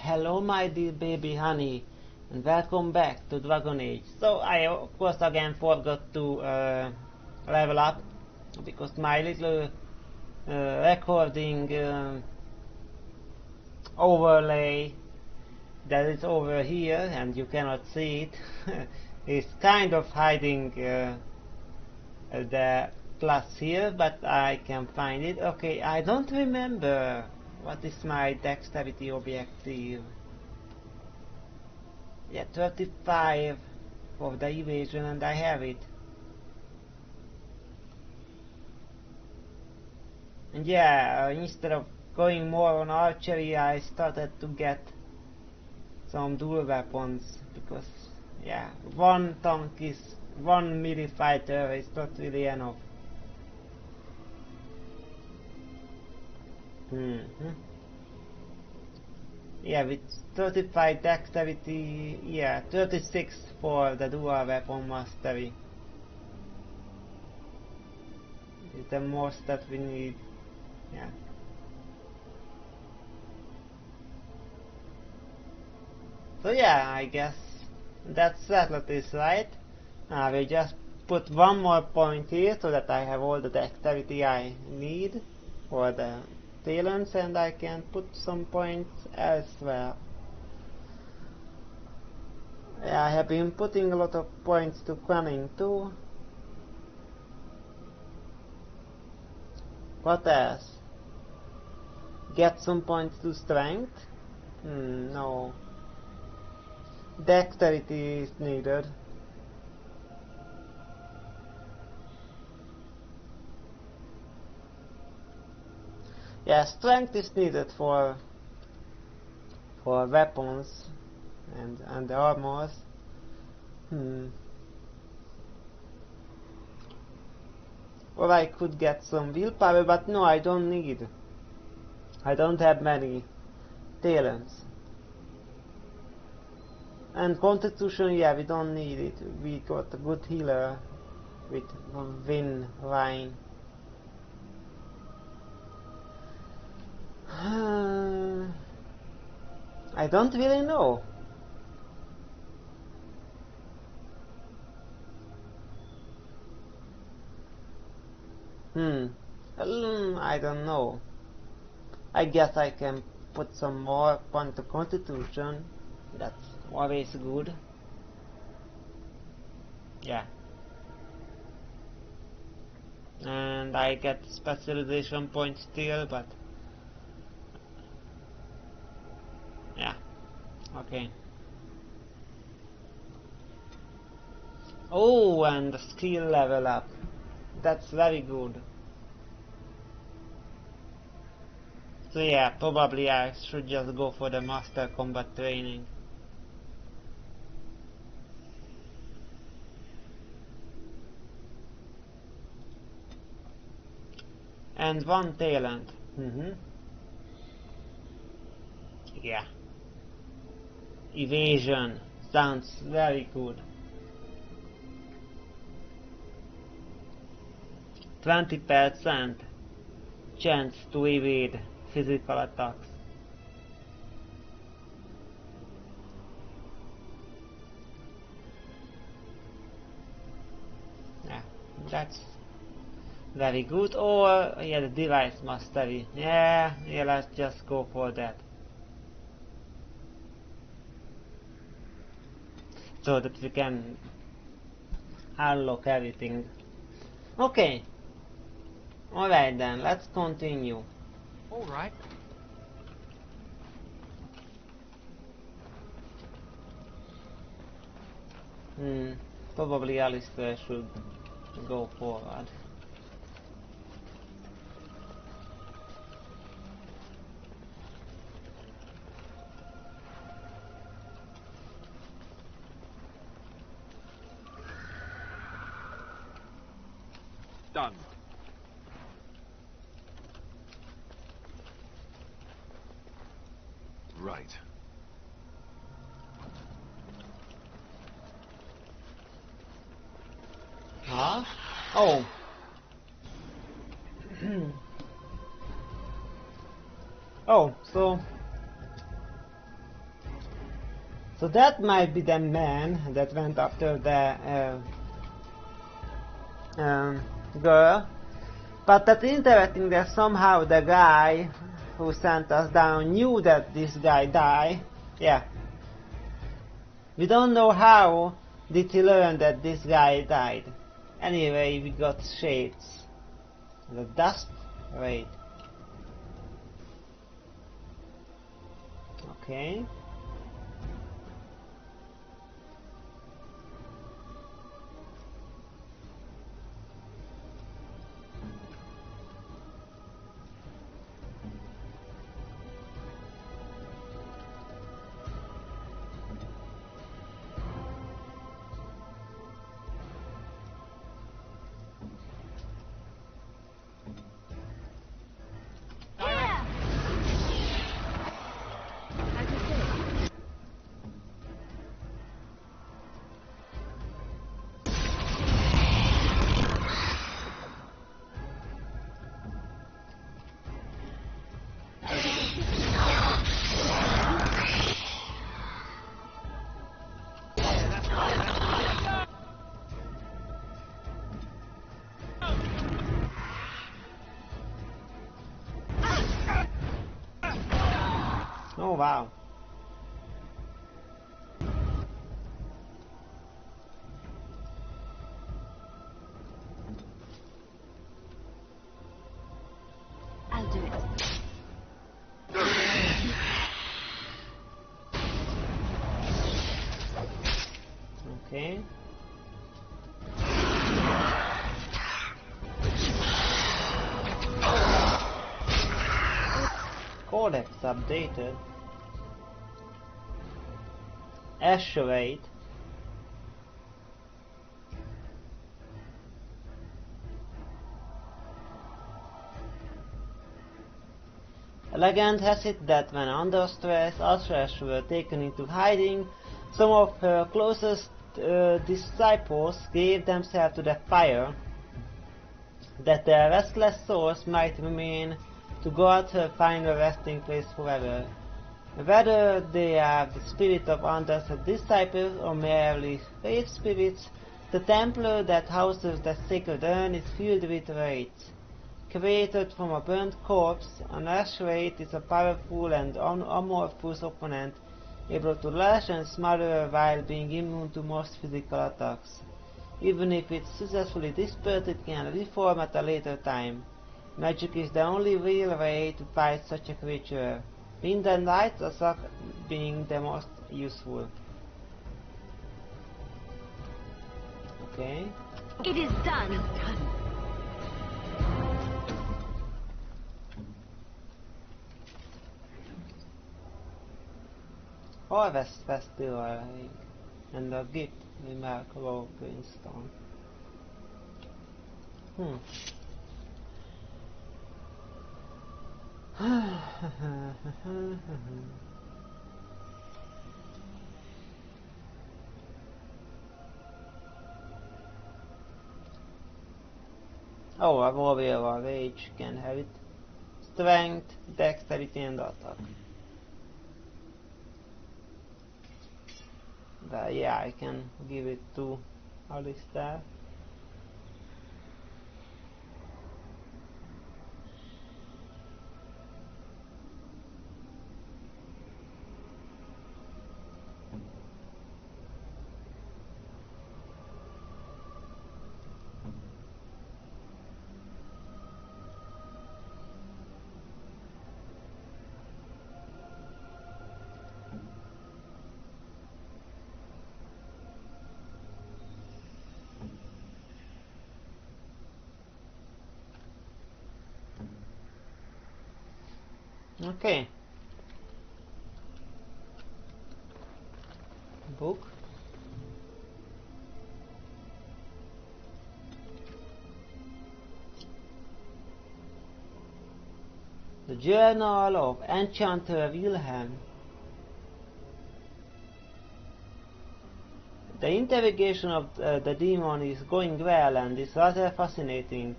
Hello my dear baby honey, and welcome back to Dragon Age. So I of course again forgot to level up, because my little recording overlay that is over here, and you cannot see it, is kind of hiding the plus here, but I can find it. Okay, I don't remember what is my dexterity objective. Yeah, 35 for the evasion, and I have it. And yeah, instead of going more on archery, I started to get some dual weapons, because yeah, one melee fighter is not really enough. Yeah, with 35 dexterity, yeah, 36 for the dual weapon mastery is the most that we need. Yeah. So yeah, I guess that settled this, right? I will just put one more point here so that I have all the dexterity I need for the talents, and I can put some points elsewhere. Yeah, I have been putting a lot of points to cunning too. What else? Get some points to strength? No. Dexterity is needed. Yeah, strength is needed for weapons and armors. Or I could get some willpower, but no, I don't need. I don't have many talents. And constitution, yeah, we don't need it. We got a good healer with Win Line. I don't really know. I don't know. I guess I can put some more point to constitution. That's always good. Yeah. And I get specialization points still, but yeah. Okay. Oh, and the skill level up. That's very good. So yeah, probably I should just go for the master combat training. And one talent. Yeah. Evasion. Sounds very good. 20% chance to evade physical attacks. Yeah, that's very good. Or yeah, the device mastery. Yeah, let's just go for that. So that we can unlock everything. Okay. Alright then, let's continue. Alright. Probably Alistair should go forward. Done. Right. Huh? Oh. Oh, so So that might be the man that went after the girl. But that's interesting that somehow the guy who sent us down knew that this guy died. Yeah. We don't know how did he learn that this guy died. Anyway, we got shades. The dust? Wait. Okay. Oh wow. I'll do it. Okay. Codex updated. Assurate. A legend has it that when under stress, Ashrash were taken into hiding, some of her closest disciples gave themselves to the fire, that their restless souls might remain to guard her final resting place forever. Whether they are the spirit of Anders' disciples or merely faith spirits, the temple that houses the sacred urn is filled with wraiths. Created from a burnt corpse, an ash wraith is a powerful and amorphous opponent, able to lash and smother while being immune to most physical attacks. Even if it's successfully dispersed, it can reform at a later time. Magic is the only real way to fight such a creature. Wind and light attack being the most useful. Okay. It is done. Harvest Festival and a gift remarkable greenstone. Oh, a warrior of rage can have it. Strength, dexterity and attack. But yeah, I can give it to Alistair. Okay. Book. The Journal of Enchanter Wilhelm. The interrogation of the demon is going well and is rather fascinating,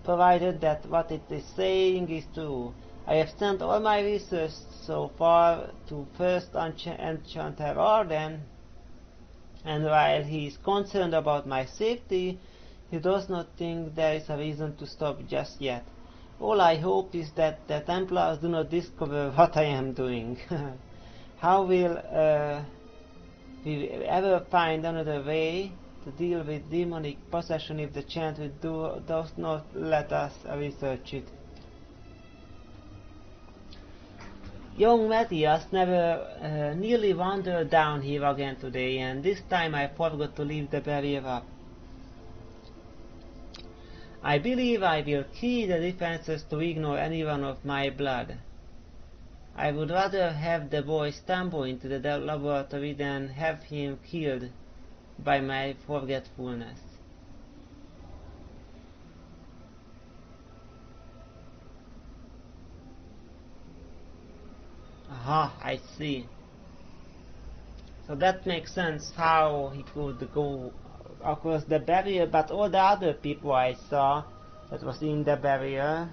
provided that what it is saying is true. I have sent all my research so far to first Enchanter Arden, and while he is concerned about my safety, he does not think there is a reason to stop just yet. All I hope is that the Templars do not discover what I am doing. How will we ever find another way to deal with demonic possession if the Chantry does not let us research it? Young Matthias nearly wandered down here again today, and this time I forgot to leave the barrier up. I believe I will key the defenses to ignore anyone of my blood. I would rather have the boy stumble into the laboratory than have him killed by my forgetfulness. Aha, I see. So that makes sense how he could go across the barrier, but all the other people I saw that was in the barrier,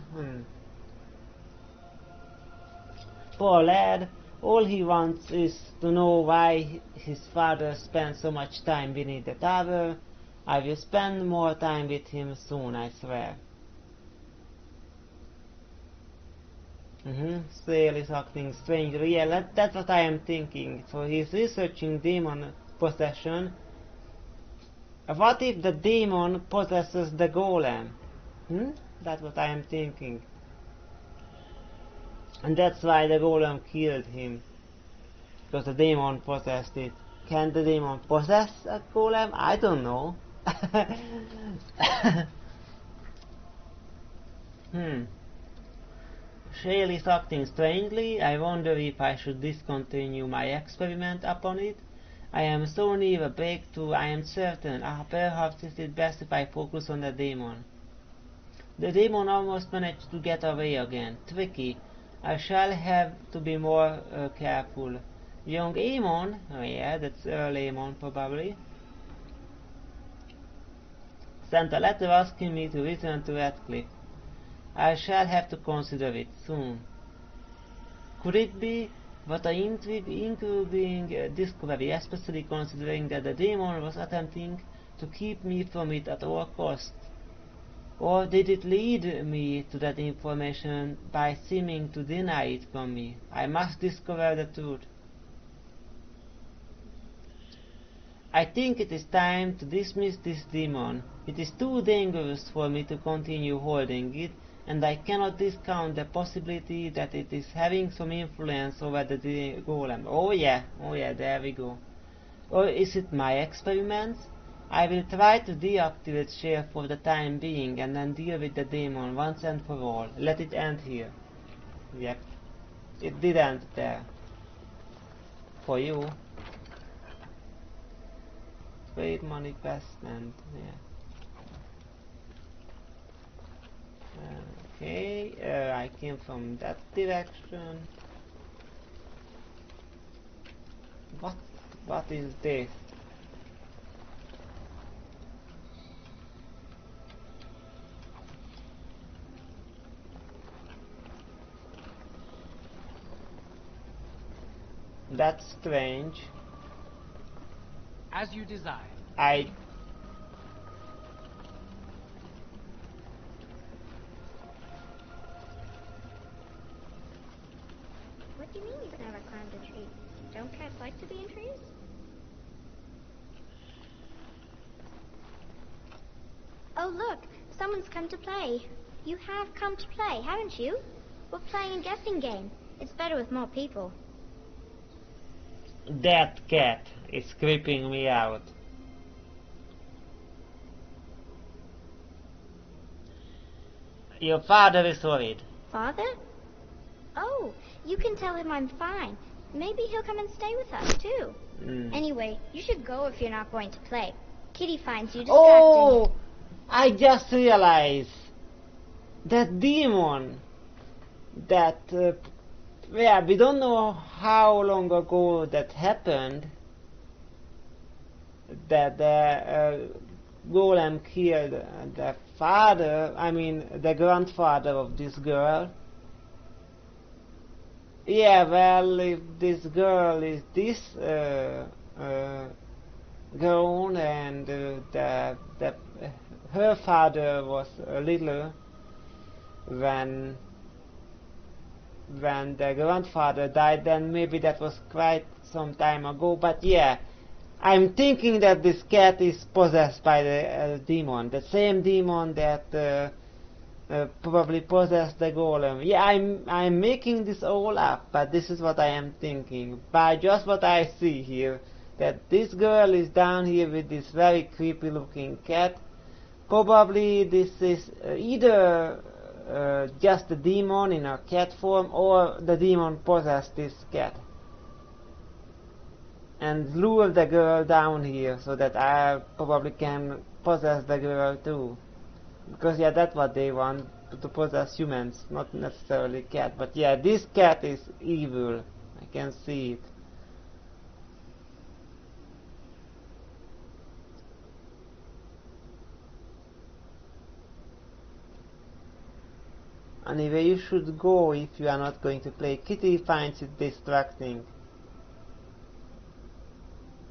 poor lad, all he wants is to know why his father spent so much time beneath the tower. I will spend more time with him soon, I swear. Sale is acting strangely. Yeah, that's what I am thinking. So he's researching demon possession. What if the demon possesses the golem? That's what I am thinking. And that's why the golem killed him. Because the demon possessed it. Can the demon possess a golem? I don't know. Shale is acting strangely. I wonder if I should discontinue my experiment upon it. I am so near a breakthrough, I am certain. Perhaps it is best if I focus on the demon. The demon almost managed to get away again. Tricky. I shall have to be more careful. Young Amon? Oh yeah, that's Earl Amon probably. Sent a letter asking me to return to Radcliffe. I shall have to consider it soon. Could it be what an intriguing discovery, especially considering that the demon was attempting to keep me from it at all costs? Or did it lead me to that information by seeming to deny it from me? I must discover the truth. I think it is time to dismiss this demon. It is too dangerous for me to continue holding it, and I cannot discount the possibility that it is having some influence over the golem. Oh yeah, there we go. Or is it my experiments? I will try to deactivate Shale for the time being and then deal with the demon once and for all. Let it end here. Yep. It did end there. For you. Trade manifest and yeah. Okay, I came from that direction. What is this? That's strange. As you desire. What do you mean you've never climbed a tree? Don't cats like to be in trees? Oh look, someone's come to play. You have come to play, haven't you? We're playing a guessing game. It's better with more people. That cat is creeping me out. Your father is worried. Father? Oh, you can tell him I'm fine. Maybe he'll come and stay with us, too. Anyway, you should go if you're not going to play. Kitty finds you distracting. Oh! I just realized that demon that yeah, we don't know how long ago that happened, that the golem killed the father, I mean the grandfather of this girl. Yeah, well, if this girl is this grown and her father was little when the grandfather died, then maybe that was quite some time ago. But yeah, I'm thinking that this cat is possessed by the demon, the same demon that probably possessed the golem. Yeah, I'm making this all up, but this is what I am thinking by just what I see here. That this girl is down here with this very creepy looking cat. Probably this is either just a demon in a cat form, or the demon possessed this cat and lure the girl down here so that I probably can possess the girl too. Because yeah, that's what they want, to possess humans, not necessarily cat. But yeah, this cat is evil. I can see it. Anyway, you should go if you are not going to play. Kitty finds it distracting.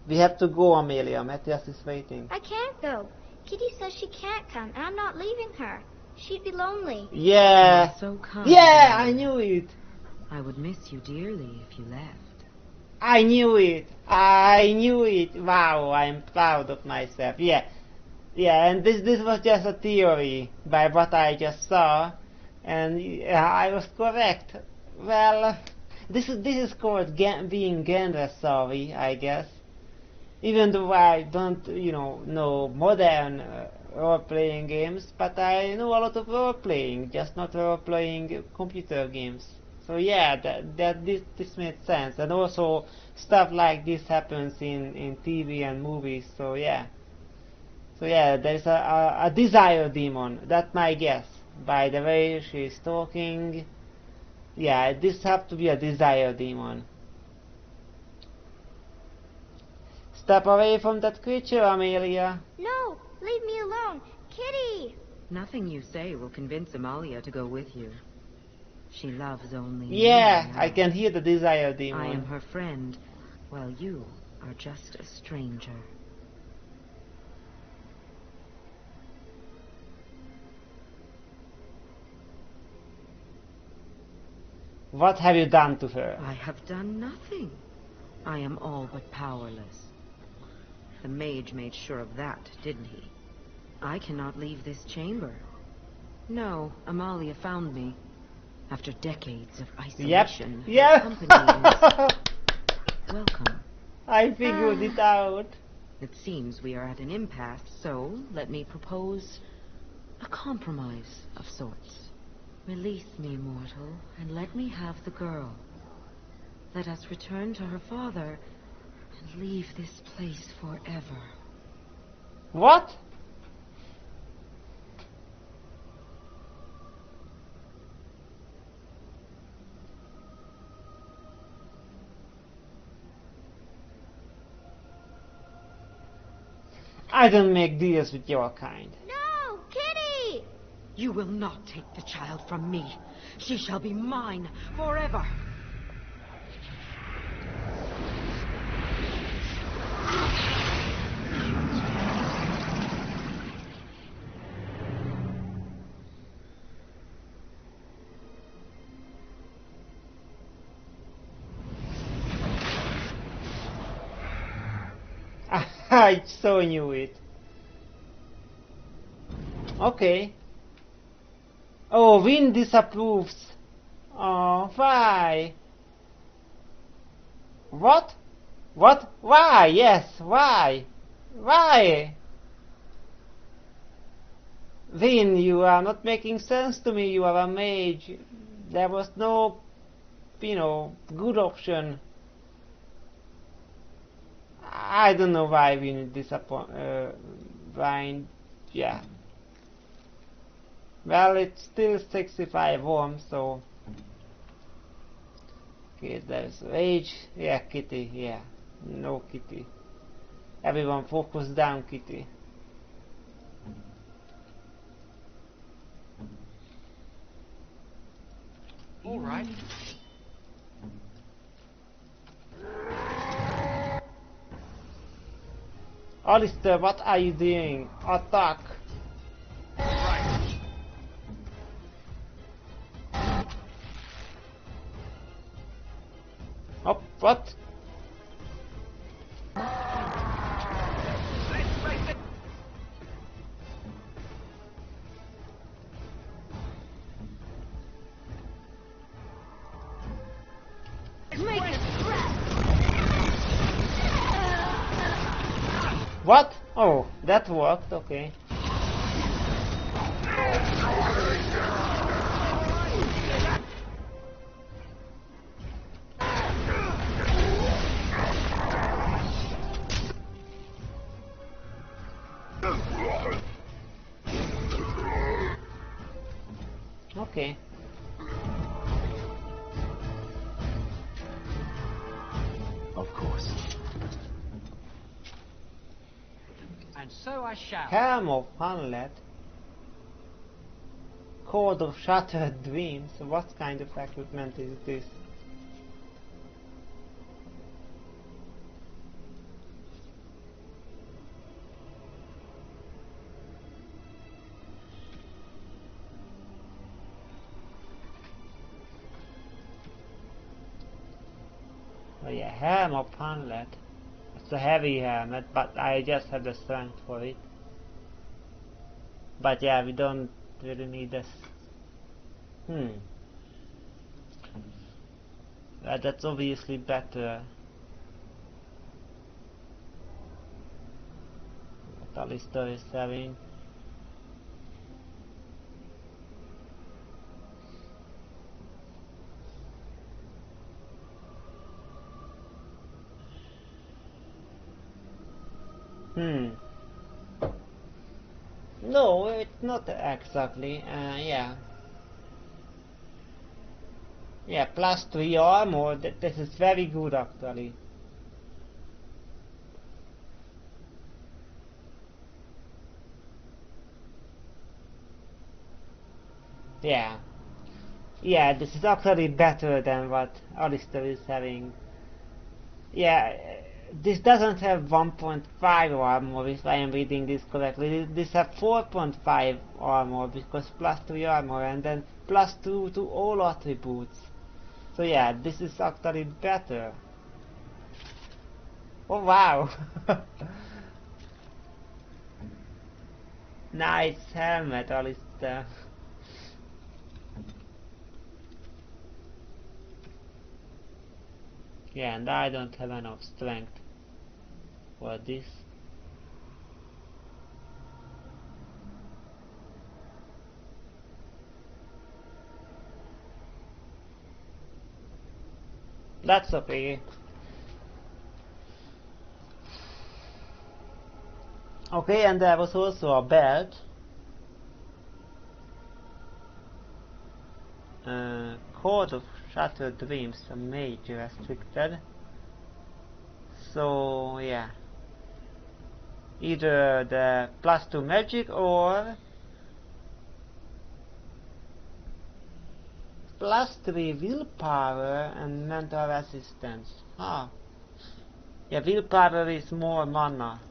We have to go, Amelia. Matthias is waiting. I can't go. Kitty says she can't come, and I'm not leaving her. She'd be lonely. Yeah. So kind. Yeah, I knew it. I would miss you dearly if you left. I knew it. I knew it. Wow, I'm proud of myself. Yeah. Yeah, and this was just a theory by what I just saw, and I was correct. Well, this is called being gender sorry, I guess. Even though I don't, know modern role-playing games, but I know a lot of role-playing, just not role-playing computer games. So yeah, this made sense, and also stuff like this happens in TV and movies. So yeah, there's a desire demon. That's my guess. By the way she's talking, yeah, this has to be a desire demon. Step away from that creature, Amelia. No, leave me alone. Kitty! Nothing you say will convince Amalia to go with you. She loves only Yeah, me. I can hear the desire demon. I am her friend, while you are just a stranger. What have you done to her? I have done nothing. I am all but powerless. The mage made sure of that, didn't he? I cannot leave this chamber. No, Amalia found me. After decades of isolation, Yep. her company is welcome. I figured it out. It seems we are at an impasse, so let me propose a compromise of sorts. Release me, mortal, and let me have the girl. Let us return to her father and leave this place forever. What? I don't make deals with your kind. No, Kitty! You will not take the child from me. She shall be mine forever. I so knew it. Okay. Oh, Win disapproves. Oh, why? What? What? Why? Yes, why? Why? Win, you are not making sense to me. You are a mage. There was no, good option. I don't know why Win why, yeah. Well, it's still 65 warm, so... Okay, there's Rage. Yeah, Kitty, yeah. No Kitty. Everyone focus down, Kitty. All right. Alistair, what are you doing? Attack! Right. Oh, what? Let's face it. Make it crack! What? Oh, that worked, okay. Okay. Of course. And so I shall. Helm of Hamlet. Code of Shattered Dreams. What kind of equipment is this? Oh yeah, Helm of Hamlet. It's a heavy helmet, but I just have the strength for it. But yeah, we don't really need this. That's obviously better. What Alistair is having. No, it's not exactly. Yeah. Yeah, plus 3 armor. This is very good actually. Yeah. Yeah, this is actually better than what Alistair is having. Yeah, this doesn't have 1.5 armor if I am reading this correctly. This has 4.5 armor because plus 3 armor and then plus 2 to all attributes. So yeah, this is actually better. Oh wow! Nice helmet, Alistair. Yeah, and I don't have enough strength for this. That's okay. Okay, and there was also a belt. Code of Shattered Dreams, a mage restricted. So yeah, either the plus 2 magic or plus 3 willpower and mental resistance. Ah, yeah, willpower is more mana.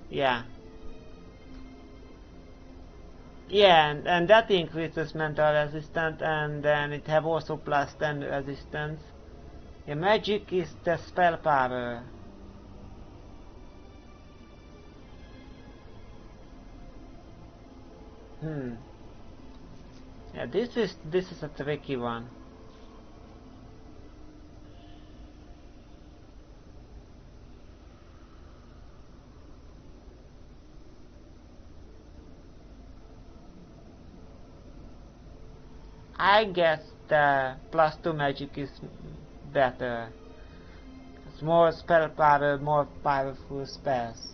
Yeah. Yeah, and that increases mental resistance, and then it have also plus 10 resistance. Yeah, magic is the spell power. Yeah, this is a tricky one. I guess the plus 2 magic is better. It's more spell power, more powerful spells.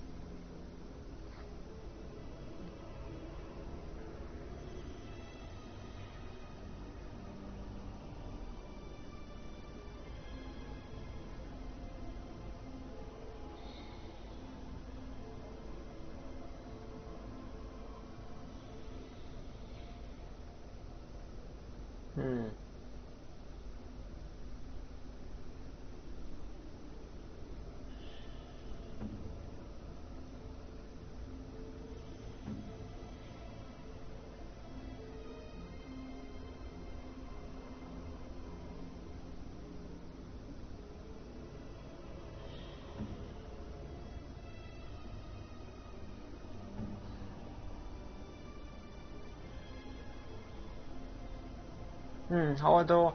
Although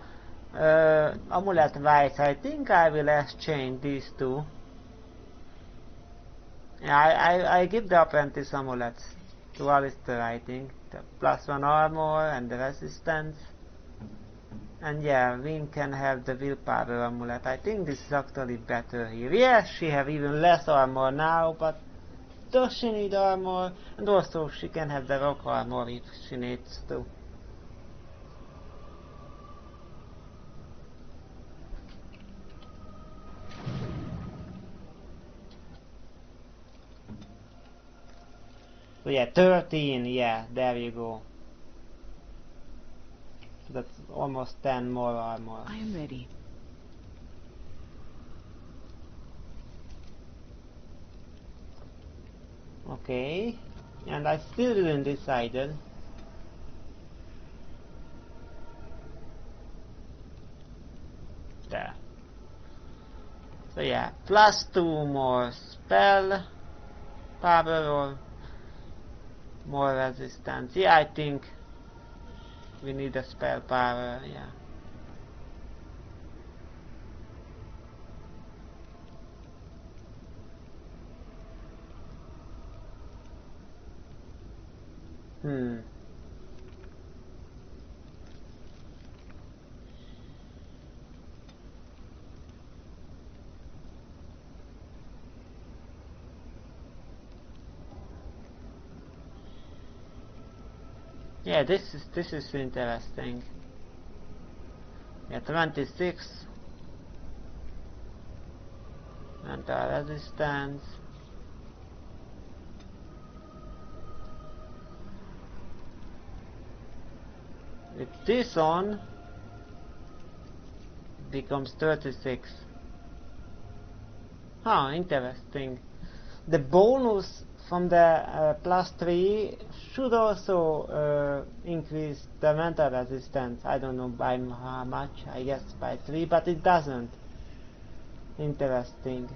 amulet wise, I think I will exchange these two. Yeah, I give the apprentice amulets to Alistair, I think. The +1 armor and the resistance. And yeah, Wynne can have the willpower amulet. I think this is actually better here. Yes, she have even less armor now, but does she need armor? And also she can have the rock armor if she needs to. So yeah, 13, yeah, there you go. That's almost 10 more armor. I am ready. Okay, and I still didn't decide. There. So yeah, +2 more spell power or more resistance. Yeah, I think we need a spell power, yeah. Yeah, this is interesting. Yeah, 26 mental resistance. With this on, becomes 36. Huh, interesting. The bonus from the +3 should also increase the mental resistance. I don't know by how much, I guess by 3, but it doesn't. Interesting.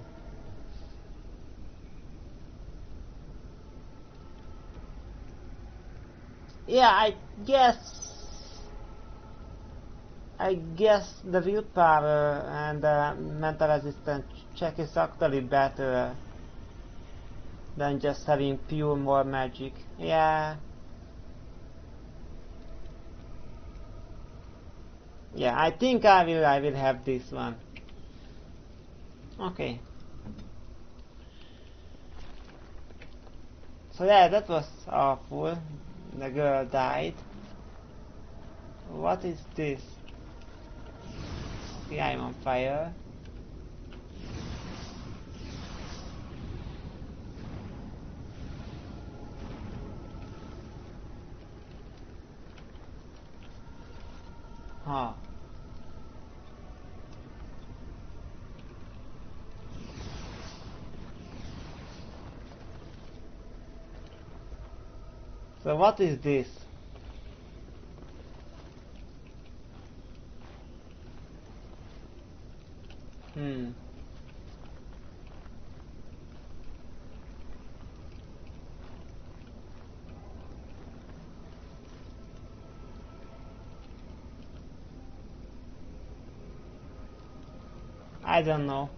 Yeah, I guess the willpower and the mental resistance check is actually better than just having pure more magic. Yeah. Yeah, I think I will have this one. Okay. So yeah, that was awful. The girl died. What is this? See, I'm on fire. Huh. So what is this? I don't know.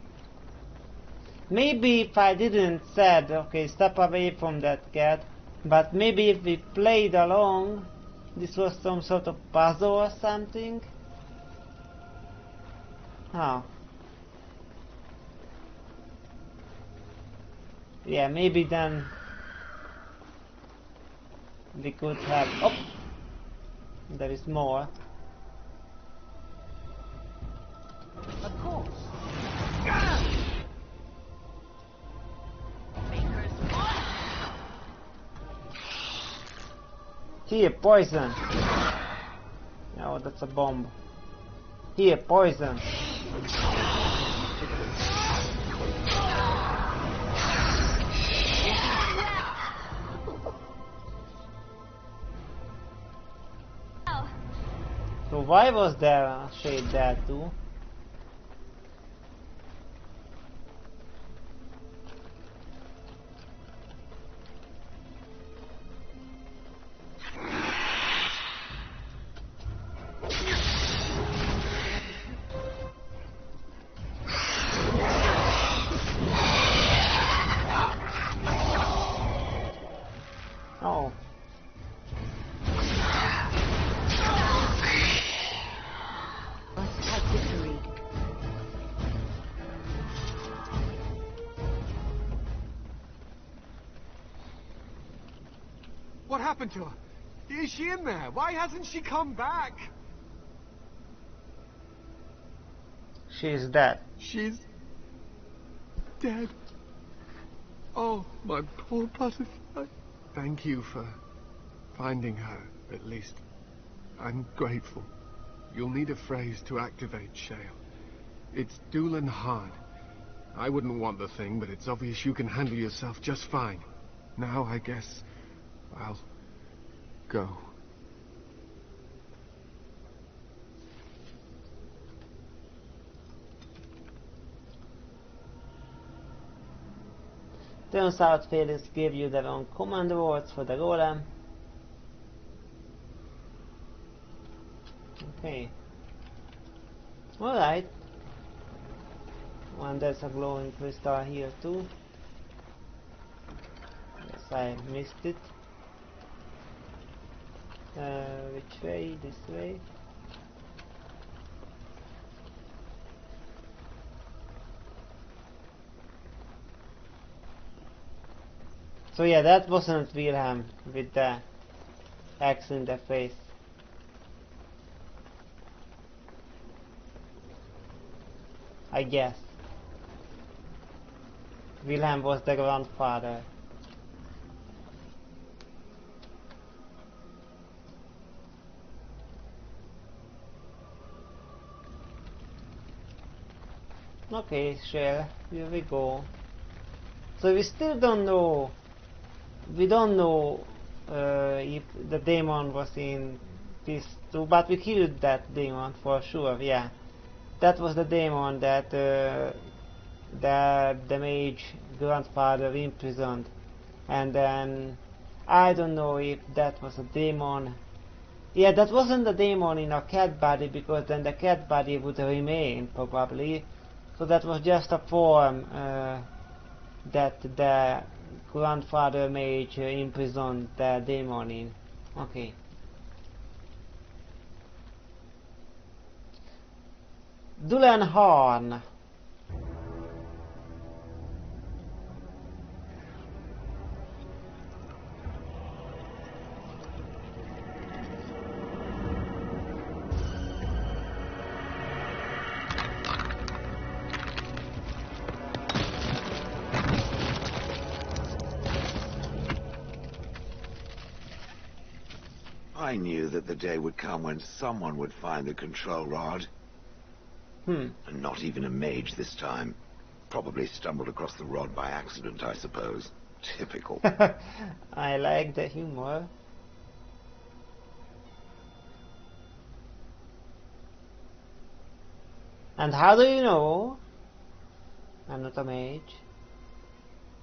Maybe if I didn't said, okay, step away from that cat, but maybe if we played along, this was some sort of puzzle or something? Huh. Yeah, maybe then we could have... Oh! There is more. Of course. Here, poison! Oh, that's a bomb. Here, poison! So why was there a shade there too? What happened to her? Is she in there? Why hasn't she come back? She's dead. She's dead. Oh, my poor butterfly. Thank you for finding her, at least. I'm grateful. You'll need a phrase to activate Shale. It's Doolan hard. I wouldn't want the thing, but it's obvious you can handle yourself just fine. Now, I guess I'll go. Turns out Felix gave you the wrong command words for the golem. Okay. Alright. And there's a glowing crystal here too. Yes, I missed it. Which way? This way? So yeah, that wasn't Wilhelm with the axe in the face. I guess. Wilhelm was the grandfather. Okay, Shale, here we go. So we still don't know. We don't know if the demon was in this too, but we killed that demon for sure, yeah. That was the demon that the mage grandfather imprisoned. And then I don't know if that was a demon. Yeah, that wasn't the demon in a cat body, because then the cat body would remain probably. So that was just a form that the grandfather mage imprisoned the demon in. Okay. Doolan Horn. I knew that the day would come when someone would find the control rod. And not even a mage this time. Probably stumbled across the rod by accident, I suppose. Typical. I like the humor. And how do you know I'm not a mage?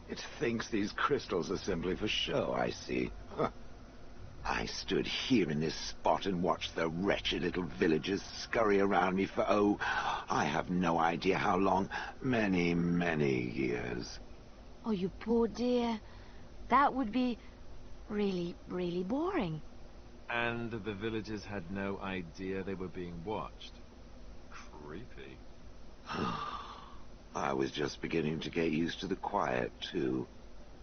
It thinks these crystals are simply for show, I see. Huh. I stood here in this spot and watched the wretched little villagers scurry around me for, oh, I have no idea how long. Many, many years. Oh, you poor dear. That would be really, really boring. And the villagers had no idea they were being watched. Creepy. I was just beginning to get used to the quiet, too.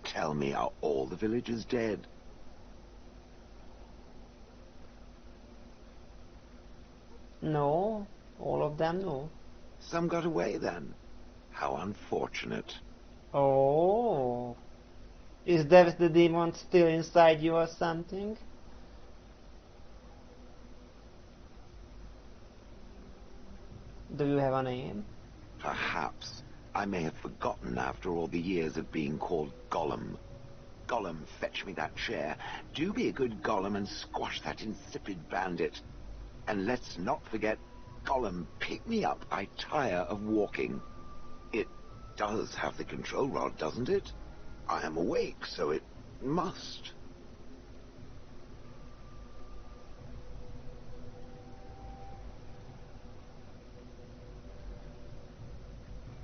Tell me, are all the villagers dead? No, all of them no. Some got away then. How unfortunate. Oh. Is there the demon still inside you or something? Do you have a name? Perhaps. I may have forgotten after all the years of being called Gollum. Gollum, fetch me that chair. Do be a good Gollum and squash that insipid bandit. And let's not forget, Gollum, pick me up. I tire of walking. It does have the control rod, doesn't it? I am awake, so it must.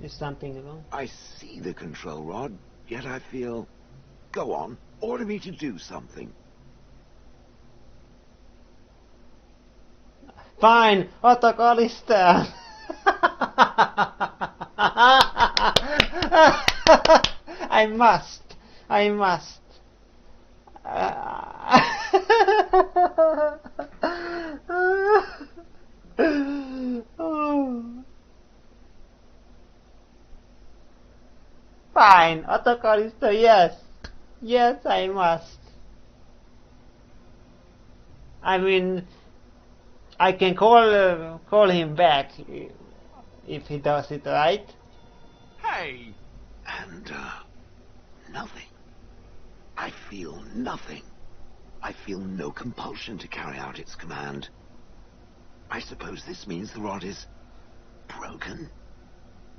Is something wrong? I see the control rod, yet I feel... Go on, order me to do something. Fine, attack Alistair! I must. Fine, Otto Callisto, yes. Yes, I must. I mean, I can call him back if he does it right. Hey! And, nothing. I feel nothing. I feel no compulsion to carry out its command. I suppose this means the rod is broken?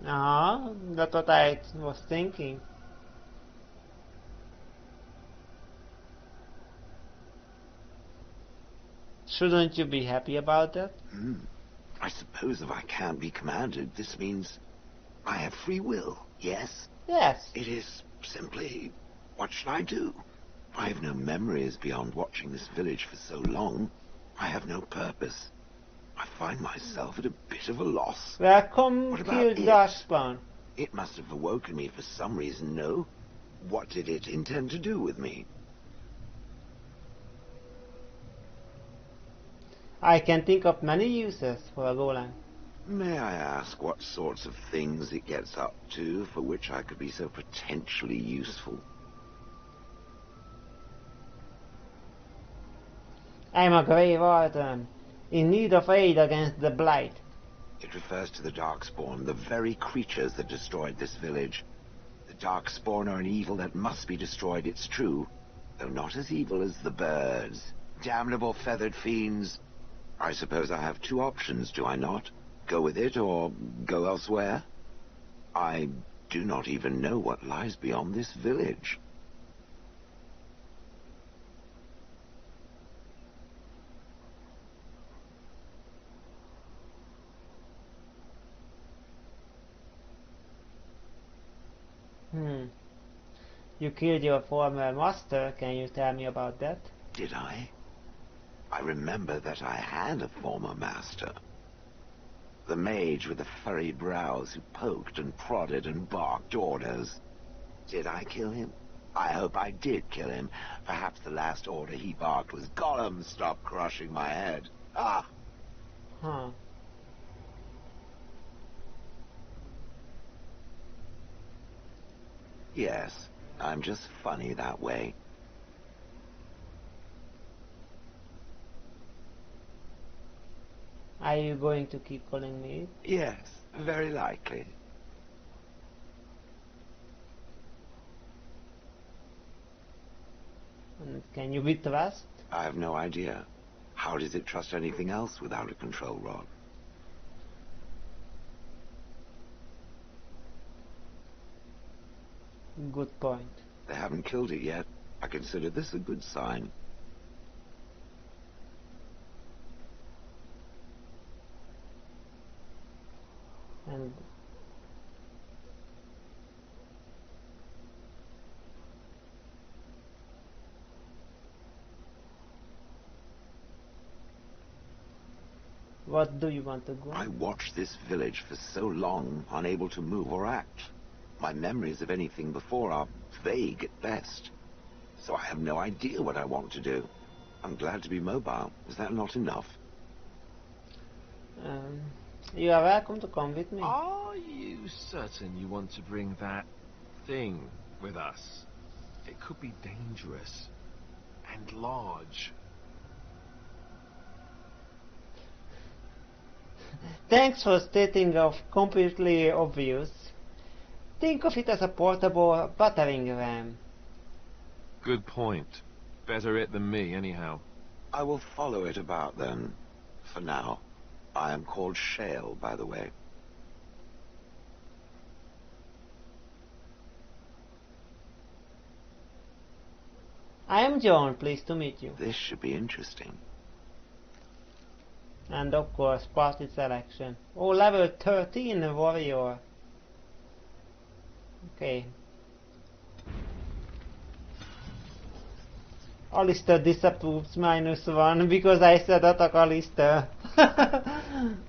No, that's what I was thinking. Shouldn't you be happy about that? I suppose if I can't be commanded, this means I have free will, yes? Yes. It is simply, what should I do? I have no memories beyond watching this village for so long. I have no purpose. I find myself at a bit of a loss. Welcome, What about kill it? Darkspawn. It must have awoken me for some reason, no? What did it intend to do with me? I can think of many uses for a golem. May I ask what sorts of things it gets up to for which I could be so potentially useful? I'm a Grey Warden, in need of aid against the Blight. It refers to the Darkspawn, the very creatures that destroyed this village. The Darkspawn are an evil that must be destroyed, it's true, though not as evil as the birds. Damnable feathered fiends. I suppose I have two options, do I not? Go with it or go elsewhere? I do not even know what lies beyond this village. You killed your former master, can you tell me about that? Did I? I remember that I had a former master. The mage with the furry brows who poked and prodded and barked orders. Did I kill him? I hope I did kill him. Perhaps the last order he barked was, "Gollum, stop crushing my head." Ah! Huh. Yes, I'm just funny that way. Are you going to keep calling me? Yes, very likely. And can you be trusted? I have no idea. How does it trust anything else without a control rod? Good point. They haven't killed it yet. I consider this a good sign. And what do you want to go? I watched this village for so long, unable to move or act. My memories of anything before are vague at best. So I have no idea what I want to do. I'm glad to be mobile. Is that not enough? You are welcome to come with me. Are you certain you want to bring that thing with us? It could be dangerous and large. Thanks for stating of completely obvious. Think of it as a portable battering ram. Good point. Better it than me, anyhow. I will follow it about then. For now. I am called Shale, by the way. I am John, pleased to meet you. This should be interesting. And of course, party selection. Oh, level 13 warrior. Okay. Alistair disapproves -1 because I said attack Alistair.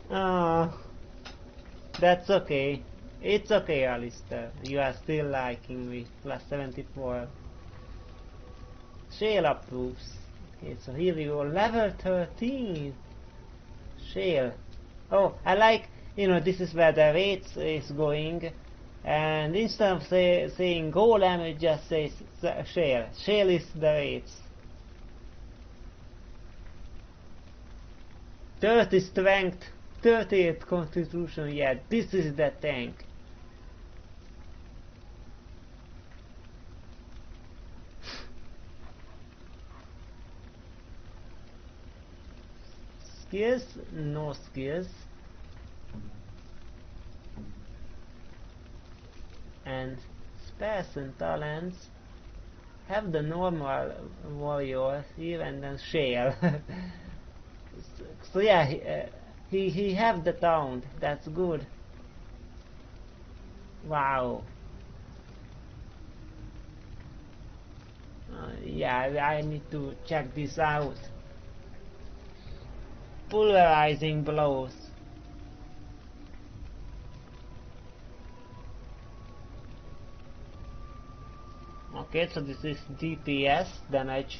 Oh, that's okay. It's okay, Alistair. You are still liking me. +74. Shale approves. Okay, so here we go, level 13. Shale. Oh, I like, you know, this is where the rates is going, and instead of saying golem, it just says shale. Shale is the rates. 30 strength, 38 constitution, yeah, this is the tank. Skills, no skills. And spells and talents have the normal warrior here and then shale. So yeah, he have the taunt, that's good. Wow. Yeah, I need to check this out. Pulverizing blows. Okay, so this is DPS damage.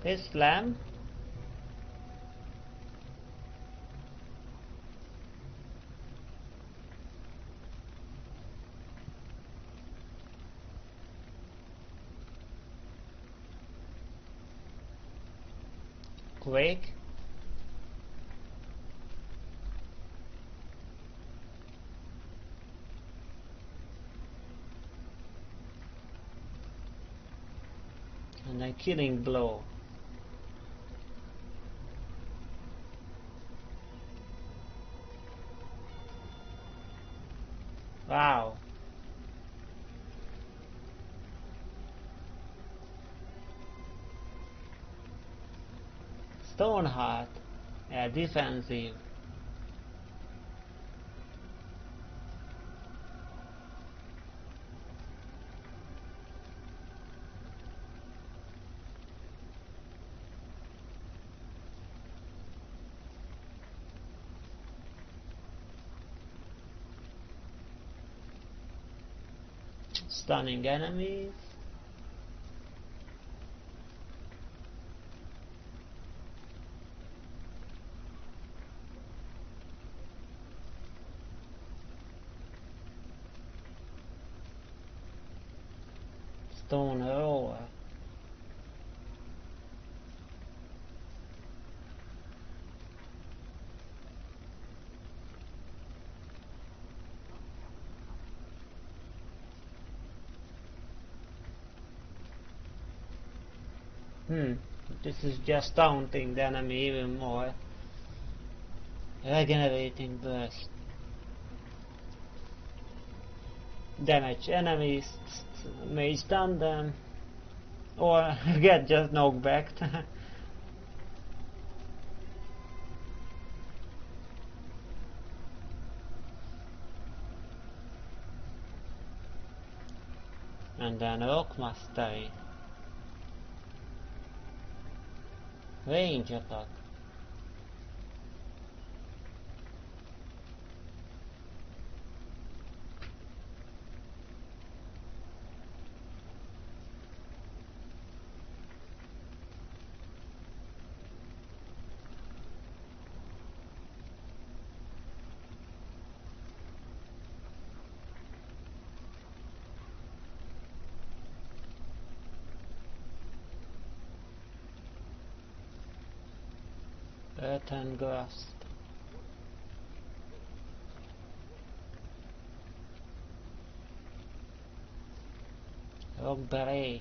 Okay, slam. Quake. And a killing blow. Wow. Stoneheart. Yeah, defensive. Stunning enemies. Stone roar. This is just taunting the enemy even more. Regenerating burst. Damage enemies, may stun them, or get just knocked back. And then Rock Mastery. Range attack. Earthen Grasp. Rock Barrage.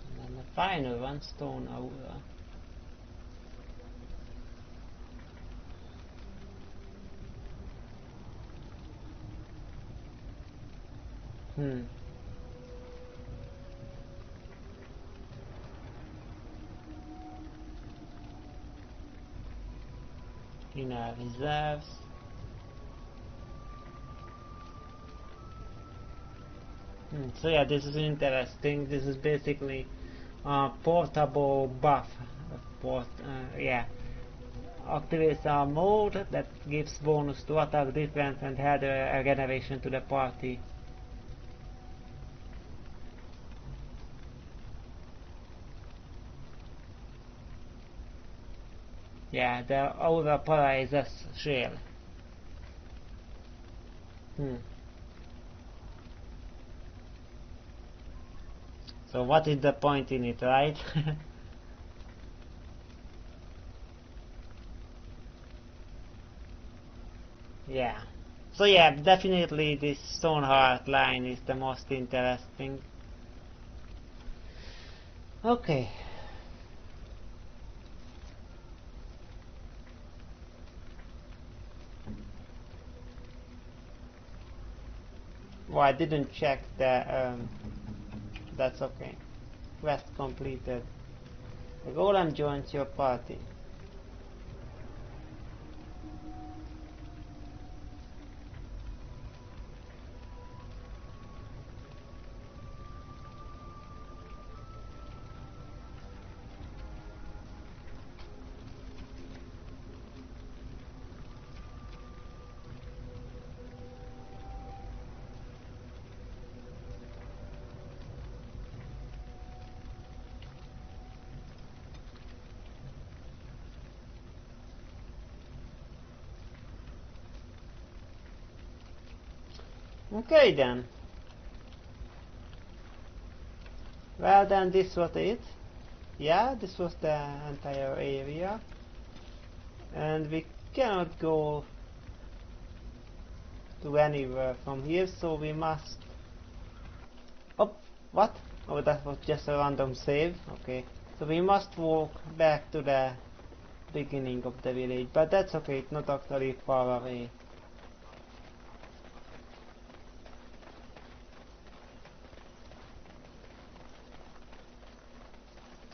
And then the final one, Stone Aura. In our reserves. So yeah, this is interesting. This is basically a portable buff yeah. Activates a mode that gives bonus to attack defense and add a regeneration to the party. Yeah, the Aura Paralyzes Shell. So what is the point in it, right? Yeah. So yeah, definitely this Stoneheart line is the most interesting. Okay. Oh, I didn't check the, that's okay. Quest completed. The golem joins your party. Okay then. Well then, this was it. Yeah, this was the entire area. And we cannot go to anywhere from here, so we must... Oh, what? Oh, that was just a random save. Okay. So we must walk back to the beginning of the village, but that's okay, it's not actually far away.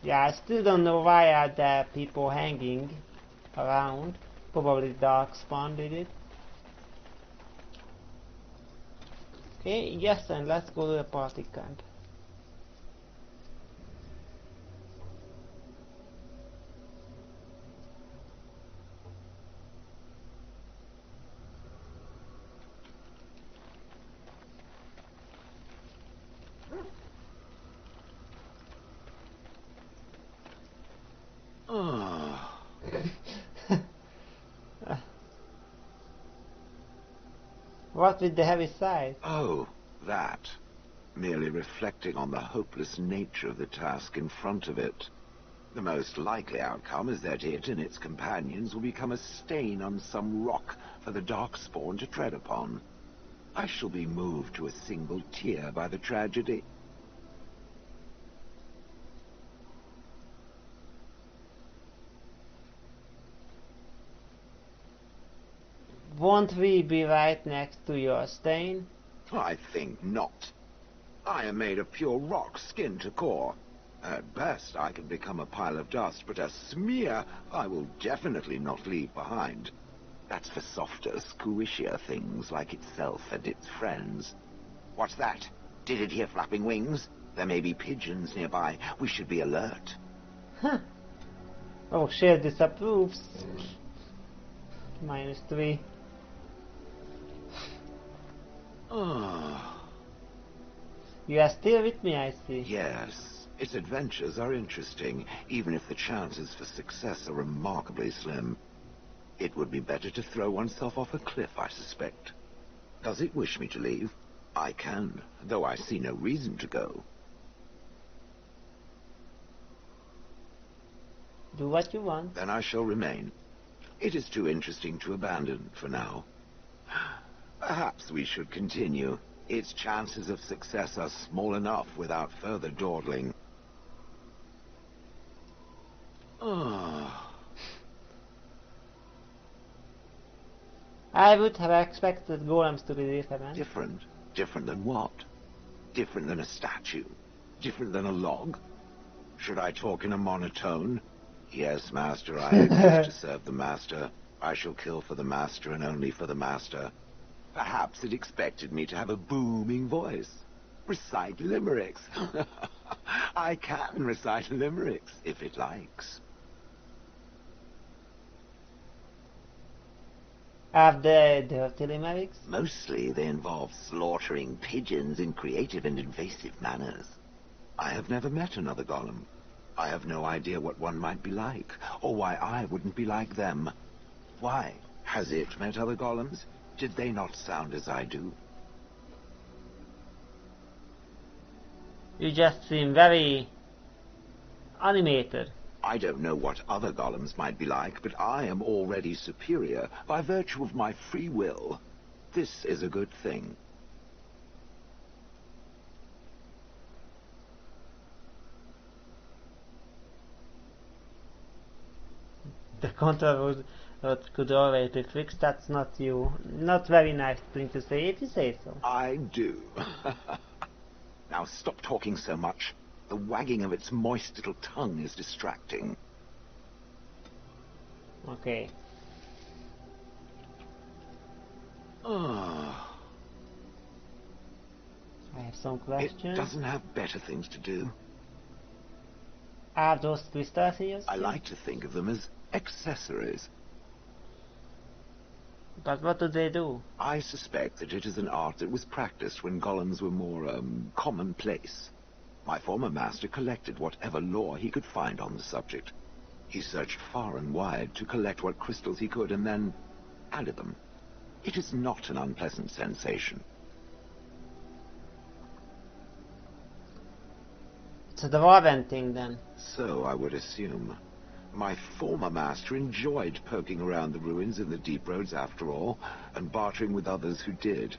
Yeah, I still don't know why are there people hanging around. Probably Darkspawn did it. Okay, yes, and let's go to the party camp. What with the heavy side? Oh, that. Merely reflecting on the hopeless nature of the task in front of it. The most likely outcome is that it and its companions will become a stain on some rock for the Darkspawn to tread upon. I shall be moved to a single tear by the tragedy. Won't we be right next to your stain? I think not. I am made of pure rock, skin to core. At best, I can become a pile of dust, but a smear I will definitely not leave behind. That's for softer, squishier things like itself and its friends. What's that? Did it hear flapping wings? There may be pigeons nearby. We should be alert. Huh. Oh, shit, disapproves. -3. You are still with me, I see. Yes. Its adventures are interesting, even if the chances for success are remarkably slim. It would be better to throw oneself off a cliff, I suspect. Does it wish me to leave? I can, though I see no reason to go. Do what you want. Then I shall remain. It is too interesting to abandon for now. Perhaps we should continue. Its chances of success are small enough without further dawdling. I would have expected golems to be different. Different? Different than what? Different than a statue? Different than a log? Should I talk in a monotone? Yes, master, I exist to serve the master. I shall kill for the master and only for the master. Perhaps it expected me to have a booming voice. Recite limericks. I can recite limericks, if it likes. Have they dirty limericks? Mostly they involve slaughtering pigeons in creative and invasive manners. I have never met another golem. I have no idea what one might be like, or why I wouldn't be like them. Why? Has it met other golems? Did they not sound as I do? You just seem very animated. I don't know what other golems might be like, but I am already superior by virtue of my free will. This is a good thing. The control could always be fixed. That's not you. Not very nice thing to say if you say so. I do. Now stop talking so much. The wagging of its moist little tongue is distracting. Okay. Ah. I have some questions. It doesn't have better things to do. Are those crystals here? I like to think of them as accessories. But what do they do? I suspect that it is an art that was practiced when golems were more, commonplace. My former master collected whatever lore he could find on the subject. He searched far and wide to collect what crystals he could and then added them. It is not an unpleasant sensation. It's a dwarven thing then. So I would assume. My former master enjoyed poking around the ruins in the deep roads after all, and bartering with others who did.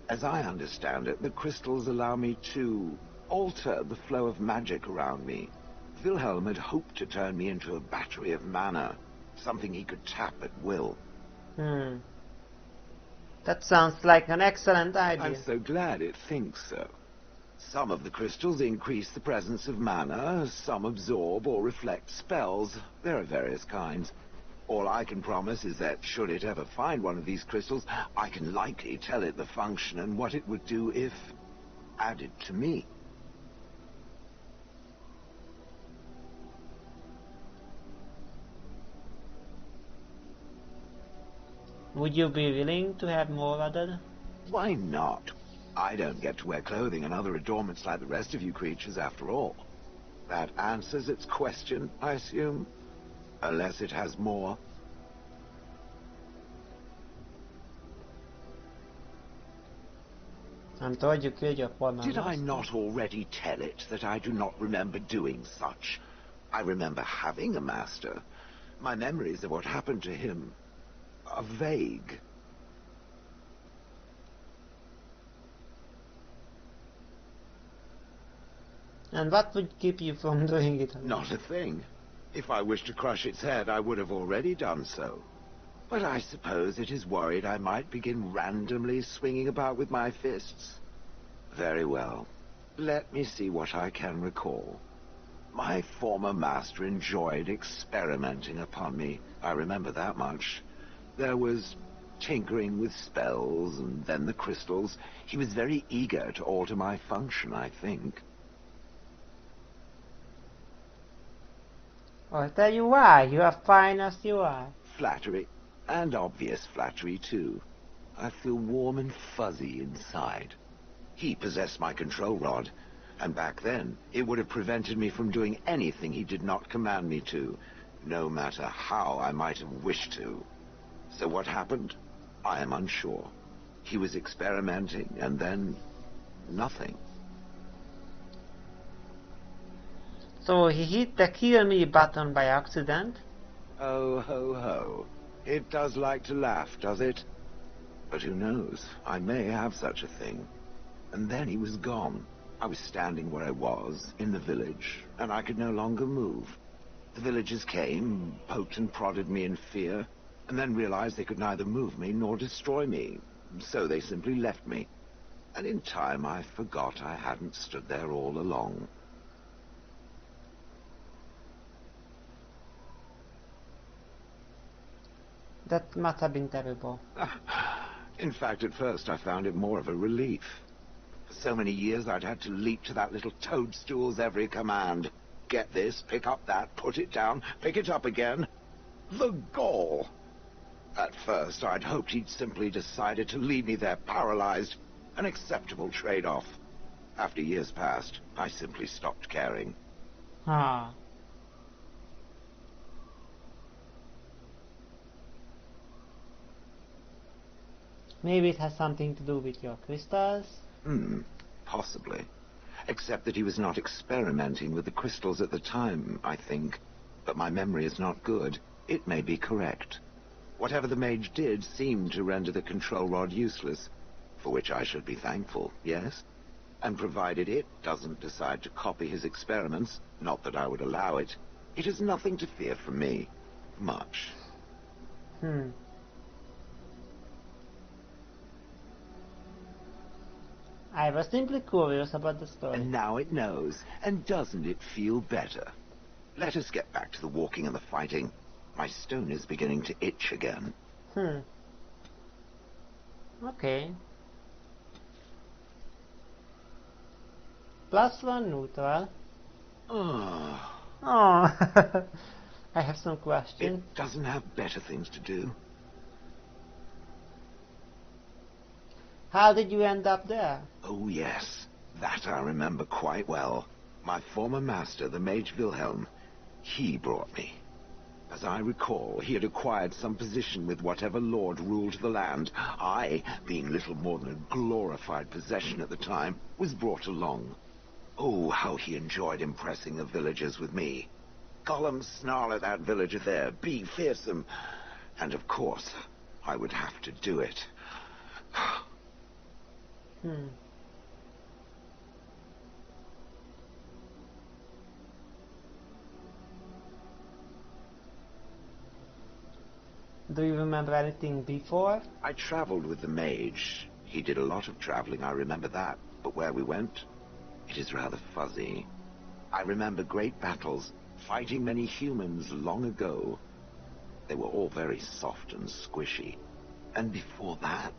As I understand it, the crystals allow me to alter the flow of magic around me. Wilhelm had hoped to turn me into a battery of mana, something he could tap at will. That sounds like an excellent idea. I'm so glad it thinks so. Some of the crystals increase the presence of mana, some absorb or reflect spells. There are various kinds. All I can promise is that should it ever find one of these crystals, I can likely tell it the function and what it would do if added to me. Would you be willing to have more other? Why not? I don't get to wear clothing and other adornments like the rest of you creatures, after all. That answers its question, I assume? Unless it has more. I'm told you killed your former Did I master. not already tell it that I do not remember doing such? I remember having a master. My memories of what happened to him are vague. And what would keep you from doing it? Not a thing. If I wished to crush its head, I would have already done so. But I suppose it is worried I might begin randomly swinging about with my fists. Very well. Let me see what I can recall. My former master enjoyed experimenting upon me. I remember that much. There was tinkering with spells, and then the crystals. He was very eager to alter my function, I think. I'll tell you why. You are fine as you are. Flattery. And obvious flattery, too. I feel warm and fuzzy inside. He possessed my control rod, and back then, it would have prevented me from doing anything he did not command me to, no matter how I might have wished to. So what happened? I am unsure. He was experimenting, and then nothing. So he hit the kill me button by accident? Oh, ho, ho. It does like to laugh, does it? But who knows? I may have such a thing. And then he was gone. I was standing where I was, in the village, and I could no longer move. The villagers came, poked and prodded me in fear, and then realized they could neither move me nor destroy me. So they simply left me. And in time I forgot I hadn't stood there all along. That must have been terrible. In fact, at first I found it more of a relief. For so many years I'd had to leap to that little toadstool's every command. Get this, pick up that, put it down, pick it up again. The gall! At first, I'd hoped he'd simply decided to leave me there paralyzed, an acceptable trade-off. After years passed, I simply stopped caring. Ah. Maybe it has something to do with your crystals? Possibly. Except that he was not experimenting with the crystals at the time, I think. But my memory is not good. It may be correct. Whatever the mage did seemed to render the control rod useless, for which I should be thankful, yes? And provided it doesn't decide to copy his experiments, not that I would allow it, it is nothing to fear from me. Much. I was simply curious about the story. And now it knows, and doesn't it feel better? Let us get back to the walking and the fighting. My stone is beginning to itch again. Okay. +1 neutral. Oh. I have some questions. It doesn't have better things to do. How did you end up there? Oh yes, that I remember quite well. My former master, the Mage Wilhelm, he brought me. As I recall, he had acquired some position with whatever lord ruled the land. I, being little more than a glorified possession at the time, was brought along. Oh, how he enjoyed impressing the villagers with me. Gollum snarl at that villager there, be fearsome. And of course, I would have to do it. Do you remember anything before? I traveled with the mage. He did a lot of traveling, I remember that. But where we went, it is rather fuzzy. I remember great battles, fighting many humans long ago. They were all very soft and squishy. And before that,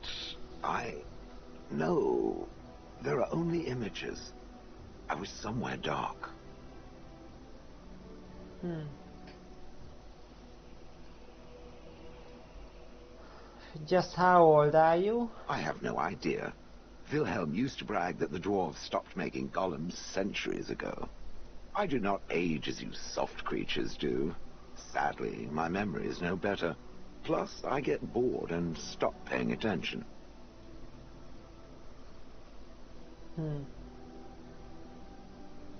No. There are only images. I was somewhere dark. Just how old are you? I have no idea. Wilhelm used to brag that the dwarves stopped making golems centuries ago. I do not age as you soft creatures do. Sadly, my memory is no better. Plus, I get bored and stop paying attention.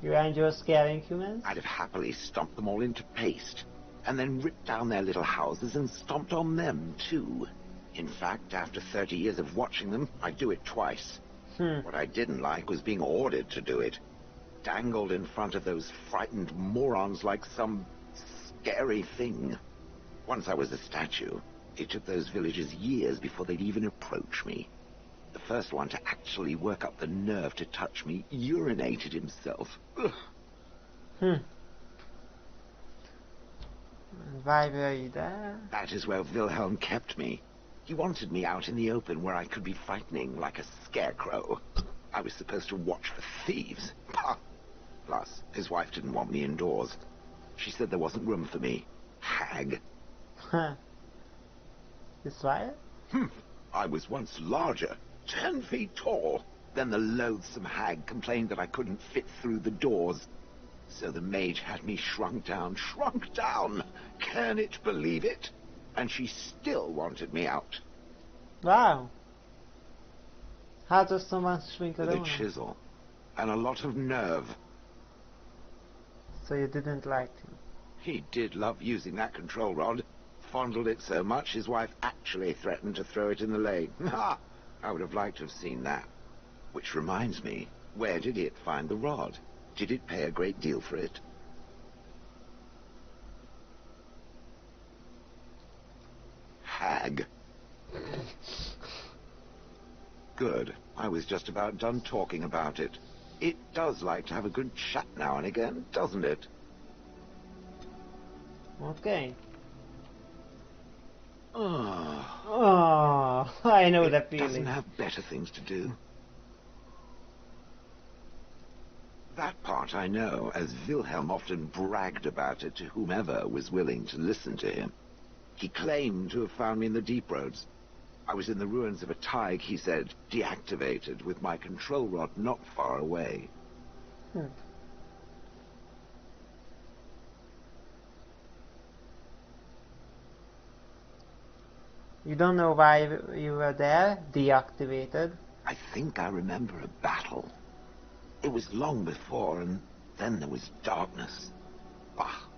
You enjoy scaring humans? I'd have happily stomped them all into paste, and then ripped down their little houses and stomped on them, too. In fact, after 30 years of watching them, I'd do it twice. What I didn't like was being ordered to do it. Dangled in front of those frightened morons like some scary thing. Once I was a statue, it took those villagers years before they'd even approach me. The first one to actually work up the nerve to touch me urinated himself. Why were you there? That is where Wilhelm kept me. He wanted me out in the open where I could be frightening like a scarecrow. I was supposed to watch for thieves. Pah! Plus, his wife didn't want me indoors. She said there wasn't room for me. Hag. His wife? I was once larger, 10 feet tall. Then the loathsome hag complained that I couldn't fit through the doors. So the mage had me shrunk down. Can it believe it? And she still wanted me out. Wow. How does someone shrink With alone? a chisel. And a lot of nerve. So you didn't like him? He did love using that control rod. Fondled it so much, his wife actually threatened to throw it in the lake. Ha! I would have liked to have seen that. Which reminds me, where did it find the rod? Did it pay a great deal for it? Hag. Good. I was just about done talking about it. It does like to have a good chat now and again, doesn't it? Okay. Oh, I know that feeling. Doesn't have better things to do. That part I know, as Wilhelm often bragged about it to whomever was willing to listen to him. He claimed to have found me in the deep roads. I was in the ruins of a Tig, he said, deactivated, with my control rod not far away. You don't know why you were there, deactivated? I think I remember a battle. It was long before, and then there was darkness.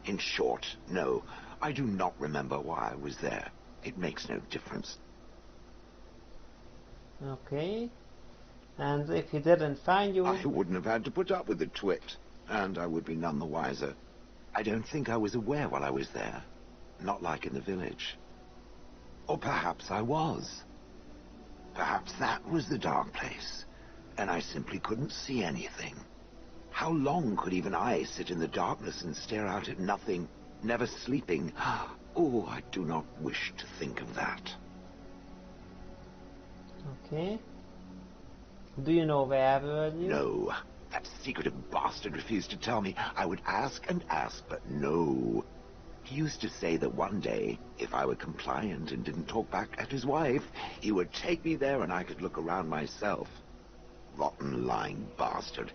In short, no, I do not remember why I was there. It makes no difference. Okay. And if he didn't find you... I wouldn't have had to put up with the twit, and I would be none the wiser. I don't think I was aware while I was there. Not like in the village. Or perhaps I was. Perhaps that was the dark place, and I simply couldn't see anything. How long could even I sit in the darkness and stare out at nothing, never sleeping? Oh, I do not wish to think of that. Okay. Do you know where were you? No. That secretive bastard refused to tell me. I would ask and ask, but no. He used to say that one day, if I were compliant and didn't talk back at his wife, he would take me there and I could look around myself. Rotten, lying bastard.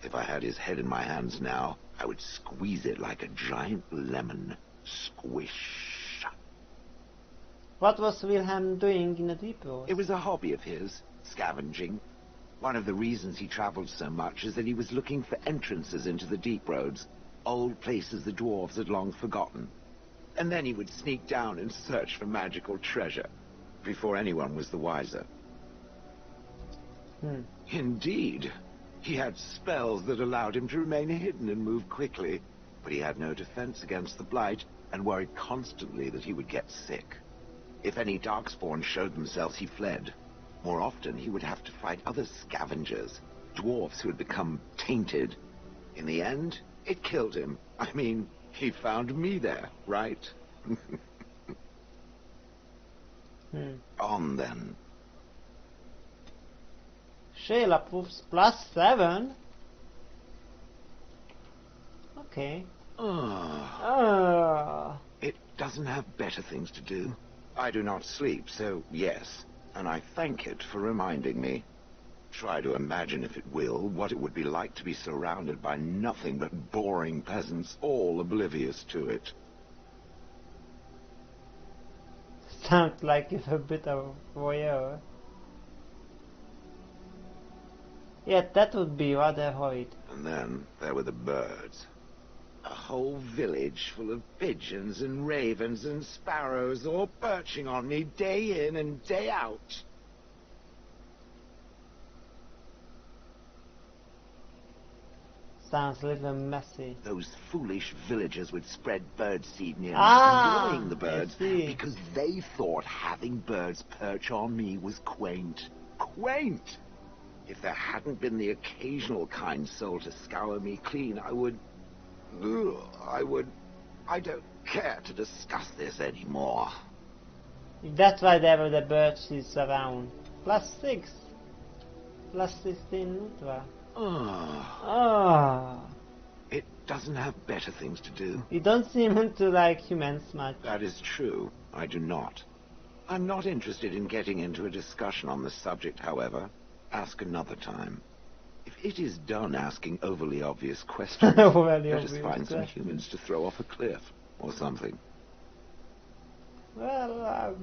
If I had his head in my hands now, I would squeeze it like a giant lemon. Squish. What was Wilhelm doing in the deep roads? It was a hobby of his, scavenging. One of the reasons he traveled so much is that he was looking for entrances into the deep roads, old places the dwarves had long forgotten. And then he would sneak down and search for magical treasure, before anyone was the wiser. Indeed. He had spells that allowed him to remain hidden and move quickly, but he had no defense against the blight, and worried constantly that he would get sick. If any darkspawn showed themselves, he fled. More often, he would have to fight other scavengers, dwarves who had become tainted. In the end, it killed him. I mean, he found me there, right? On then. Shale approves +7. Okay. It doesn't have better things to do. I do not sleep, so yes, and I thank it for reminding me. Try to imagine, if it will, what it would be like to be surrounded by nothing but boring peasants, all oblivious to it. Sounds like you're a bit of a voyeur. Yeah, that would be rather horrid. And then there were the birds. A whole village full of pigeons and ravens and sparrows all perching on me day in and day out. Sounds a little messy. Those foolish villagers would spread birdseed near me, annoying the birds, because they thought having birds perch on me was quaint. Quaint! If there hadn't been the occasional kind soul to scour me clean, I don't care to discuss this anymore. That's why there were the birds around. +6. +16 Ultra. It doesn't have better things to do. You don't seem to like humans much. That is true. I do not. I'm not interested in getting into a discussion on the subject, however. Ask another time. If it is done asking overly obvious questions, let us find some humans to throw off a cliff or something. Well,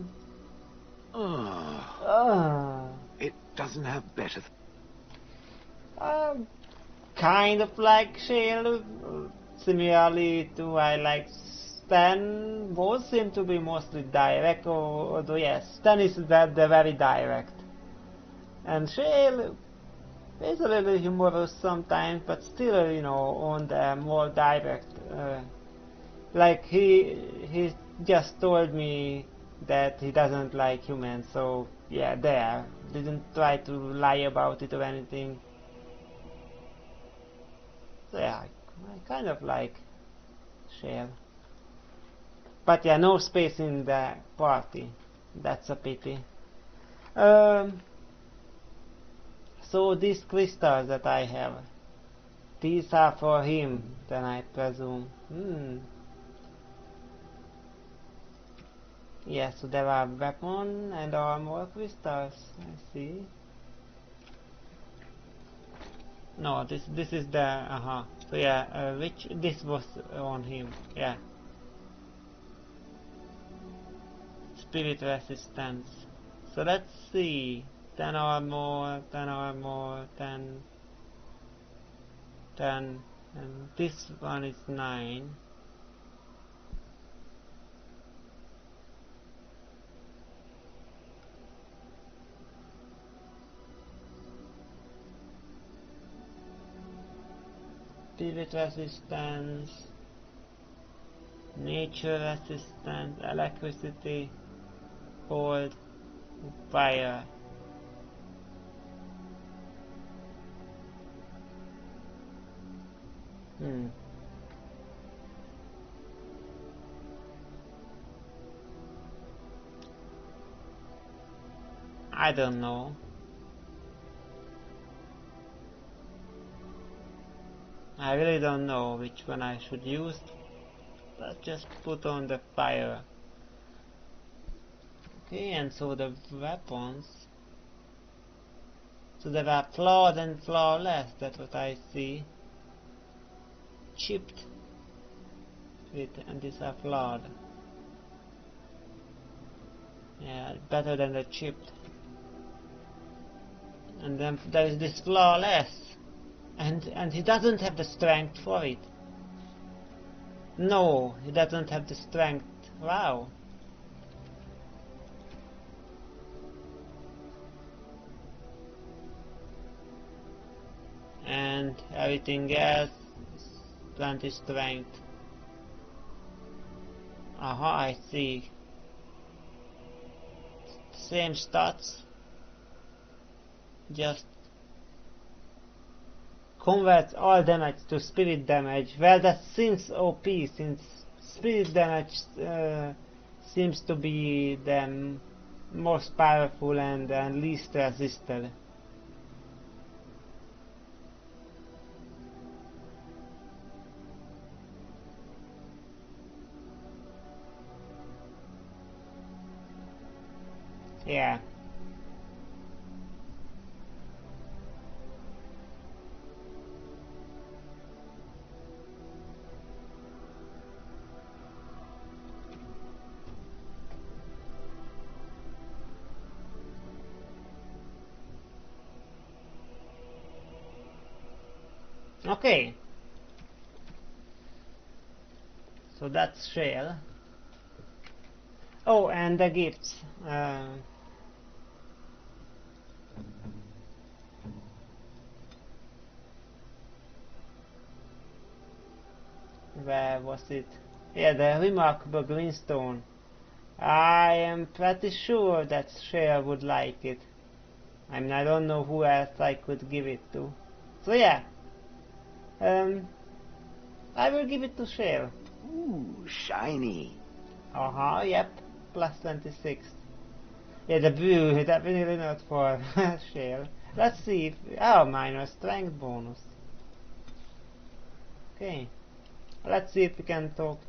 it doesn't have better... kind of like Shale. Similarly to I like Stan. Both seem to be mostly direct, although yes, Stan is the very direct. And Shale is a little humorous sometimes, but still, you know, on the more direct. Like he just told me that he doesn't like humans, so yeah, there. Didn't try to lie about it or anything. So yeah, I kind of like Shale. But yeah, no space in the party. That's a pity. So these crystals that I have, these are for him, then I presume. Yeah, so there are weapon and armor crystals. I see. No, this is the So yeah, which this was on him. Yeah. Spirit resistance. So let's see. 10 armor, 10 armor, 10, and this one is 9. Spirit resistance, nature resistance, electricity, cold, fire. I don't know. I really don't know which one I should use. Let's just put on the fire. Okay, and so the weapons. So there are flawed and flawless, that's what I see. Chipped. And these are flawed. Yeah, better than the chipped. And then there is this flawless. And he doesn't have the strength for it. No, he doesn't have the strength. Wow. And everything else, 20 strength. Aha, I see. Same stats. Just converts all damage to spirit damage. Well, that seems OP, since spirit damage seems to be the most powerful and least resisted. Yeah. Okay. So that's Shale. Oh, and the gifts. Where was it? Yeah, the remarkable greenstone. I am pretty sure that Shale would like it. I mean, I don't know who else I could give it to. So yeah. I will give it to Shale. Ooh, shiny. Yep. Plus 26. Yeah, the brew, definitely not for Shale. Let's see if... Oh, minor strength bonus. Okay. Let's see if we can talk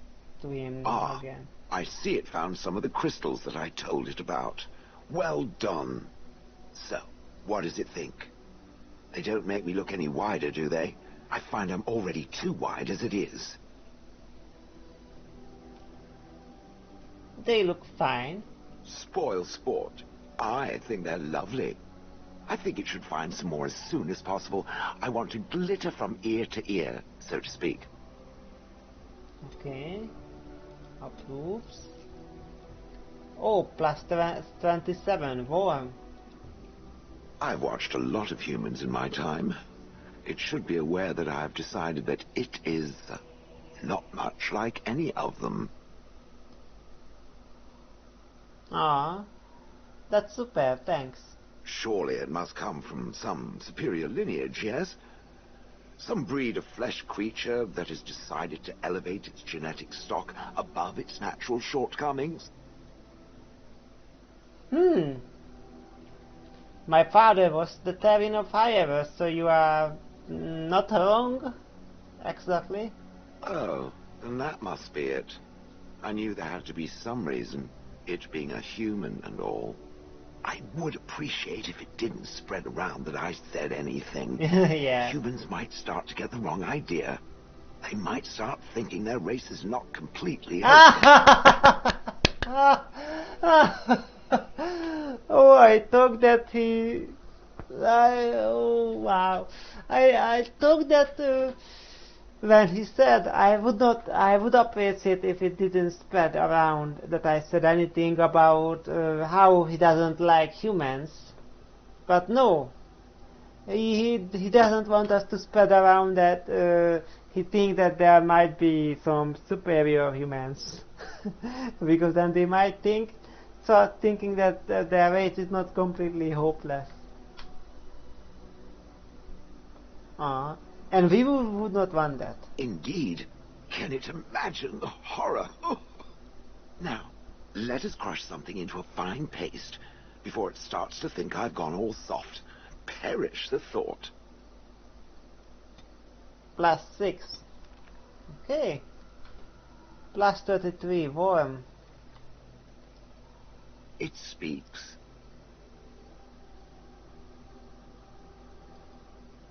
to him again. I see it found some of the crystals that I told it about. Well done. So, what does it think? They don't make me look any wider, do they? I find I'm already too wide as it is. They look fine. Spoil sport. I think they're lovely. I think it should find some more as soon as possible. I want to glitter from ear to ear, so to speak. Okay. Approves. Oh, plus 27. Warm. I've watched a lot of humans in my time. It should be aware that I have decided that it is not much like any of them. Ah, that's super, thanks. Surely it must come from some superior lineage, yes? Some breed of flesh creature that has decided to elevate its genetic stock above its natural shortcomings? My father was the Terran of High-Earth, so you are not wrong, exactly. Oh, then that must be it. I knew there had to be some reason. It being a human and all. I would appreciate if it didn't spread around that I said anything. Yeah. Humans might start to get the wrong idea. They might start thinking their race is not completely hopeless. Oh, I thought that he... oh, wow. I thought that when he said I would appreciate if it didn't spread around that I said anything about how he doesn't like humans. But no. He doesn't want us to spread around that he thinks that there might be some superior humans. Because then they might start thinking that their race is not completely hopeless. And we would not want that. Indeed. Can it imagine the horror? Oh. Now, let us crush something into a fine paste before it starts to think I've gone all soft. Perish the thought. +6. Okay. +33, warm. It speaks.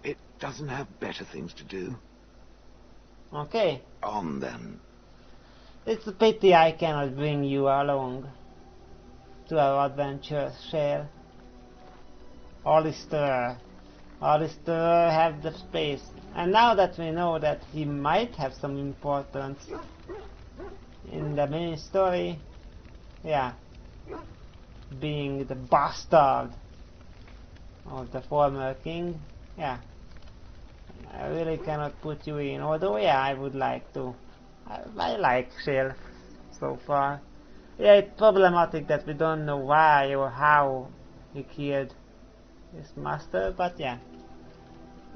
It doesn't have better things to do. Okay. On then. It's a pity I cannot bring you along to our adventure, Shale. Alistair have the space. And now that we know that he might have some importance in the main story, yeah, being the bastard of the former king, yeah, I really cannot put you in. Although, yeah, I would like to. I like Shale so far. Yeah, it's problematic that we don't know why or how he killed his master, but yeah.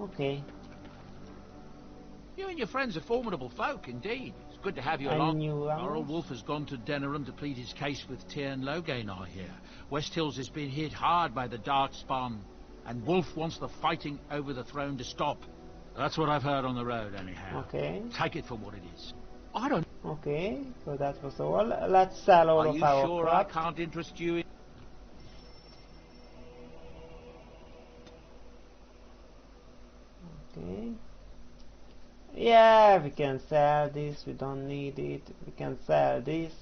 Okay. You and your friends are formidable folk, indeed. It's good to have you I along. knew Our old Wolf has gone to Denerim to plead his case with Tyrn Loghain, I hear. West Hills has been hit hard by the Darkspawn, and Wolf wants the fighting over the throne to stop. That's what I've heard on the road, anyhow. Okay. Take it for what it is. I don't... Okay, so that was all. Let's sell all of our Are you sure I crop. can't interest you in... Okay. Yeah, we can sell this. We don't need it. We can sell this.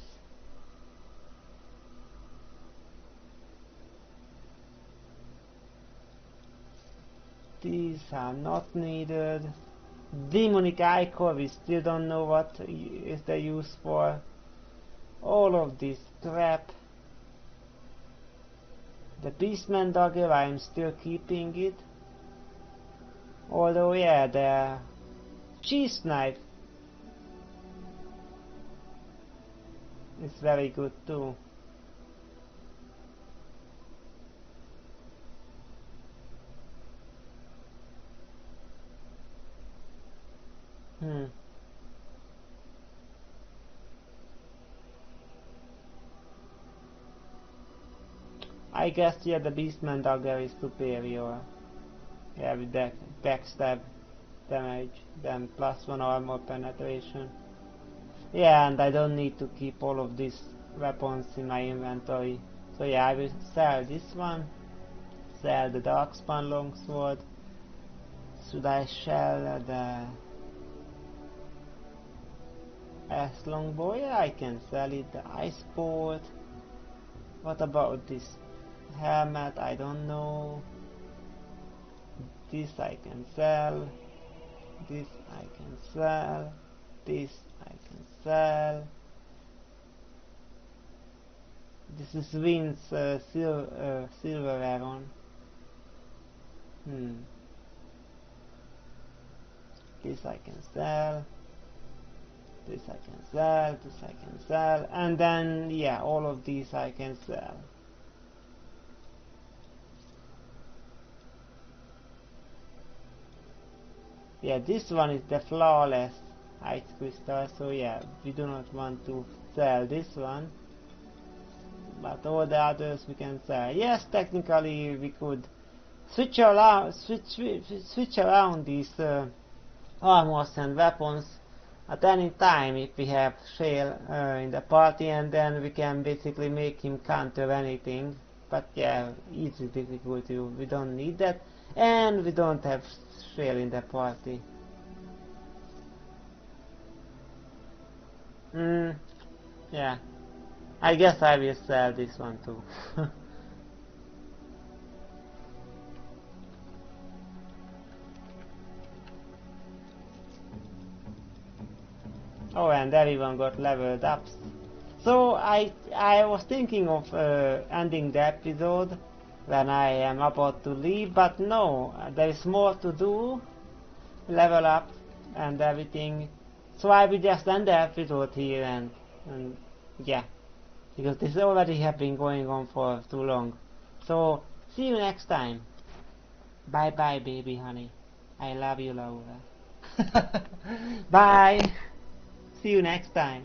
These are not needed. Demonic Ichor, we still don't know what is the use for. All of this crap. The Beastman Dagger, I'm still keeping it. Although, yeah, the cheese knife is very good too. I guess, yeah, the Beastman Dagger is superior. Yeah, with that backstab damage, then +1 armor penetration. Yeah, and I don't need to keep all of these weapons in my inventory. So yeah, I will sell this one. Sell the Darkspawn longsword. Should I sell the S-longbow? Yeah, I can sell it. The ice bolt. What about this helmet? I don't know. This I can sell. This I can sell. This I can sell. This is Vin's silver arrow. This I can sell. This I can sell. This I can sell. And then, yeah, all of these I can sell. Yeah, this one is the flawless ice crystal, so yeah, we do not want to sell this one. But all the others we can sell. Yes, technically we could switch around these armors and weapons at any time if we have Shale in the party, and then we can basically make him counter anything. But yeah, easy difficulty, we don't need that, and we don't have Shale in the party. Yeah, I guess I will sell this one too. Oh, and everyone got leveled up. So I was thinking of ending the episode when I am about to leave, but no, there is more to do, level up and everything. So I will just end the episode here, and yeah, because this already have been going on for too long. So see you next time. Bye bye, baby honey. I love you, Laura. Bye. See you next time.